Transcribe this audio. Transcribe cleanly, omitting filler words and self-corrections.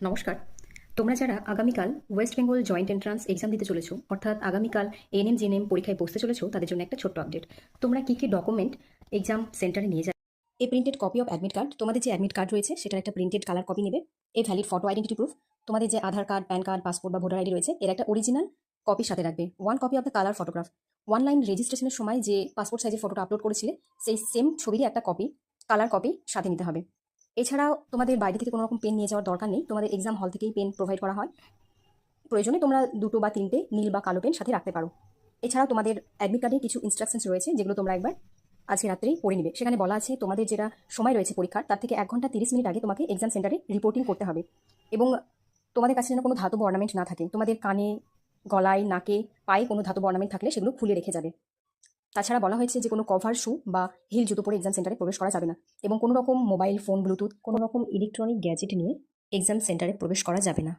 নমস্কার। তোমরা যারা আগামীকাল West Bengal joint entrance exam দিতে চলেছো, অর্থাৎ আগামীকাল এএনএম জিএনএম পরীক্ষায় বসতে চলেছো, তাদের জন্য একটা ছোট্ট আপডেট। তোমরা কি কি ডকুমেন্ট এক্সাম সেন্টারে নিয়ে যাবে? A printed copy of admit card, তোমাদের যে অ্যাডমিট কার্ড রয়েছে সেটার একটা প্রিন্টেড কালার কপি নেবে। A valid photo identity proof, তোমাদের যে আধার কার্ড, প্যান কার্ড, পাসপোর্ট বা ভোটার আইডি রয়েছে এর একটা অরিজিনাল কপি সাথে রাখবে। One copy of the colour photograph, one line রেজিস্ট্রেশনের সময় যে পাসপোর্ট সাইজের ফটোটা আপলোড করেছিলে সেই সেম ছবিরই একটা কপি, কালার কপি সাথে নিতে হবে। এছাড়াও তোমাদের বাইরে থেকে কোনো রকম পেন নিয়ে যাওয়ার দরকার নেই, তোমাদের এক্সাম হল থেকেই পেন প্রোভাইড করা হয়। প্রয়োজনে তোমরা দুটো বা তিনটে নীল বা কালো পেন সাথে রাখতে পারো। এছাড়াও তোমাদের অ্যাডমিট কার্ডে কিছু ইনস্ট্রাকশনস রয়েছে যেগুলো তোমরা একবার আজকে রাত্রেই পড়ে নিবে। সেখানে বলা আছে তোমাদের যেটা সময় রয়েছে পরীক্ষার তার থেকে 1 ঘন্টা 30 মিনিট আগে তোমাকে এক্সাম সেন্টারে রিপোর্টিং করতে হবে। এবং তোমাদের কাছে যেন কোনো ধাতব অর্নামেন্ট না থাকে, তোমাদের কানে, গলায়, নাকে, পায়ে কোনো ধাতব অর্নামেন্ট থাকলে সেগুলো খুলে রেখে যাবে। তাছাড়া বলা হয়েছে যে কোনো কভার শু বা হিল জুতো পরে এক্সাম সেন্টারে প্রবেশ করা যাবে না, এবং কোনো রকম মোবাইল ফোন, ব্লুটুথ, কোনো রকম ইলেকট্রনিক গ্যাজেট নিয়ে এক্সাম সেন্টারে প্রবেশ করা যাবে না।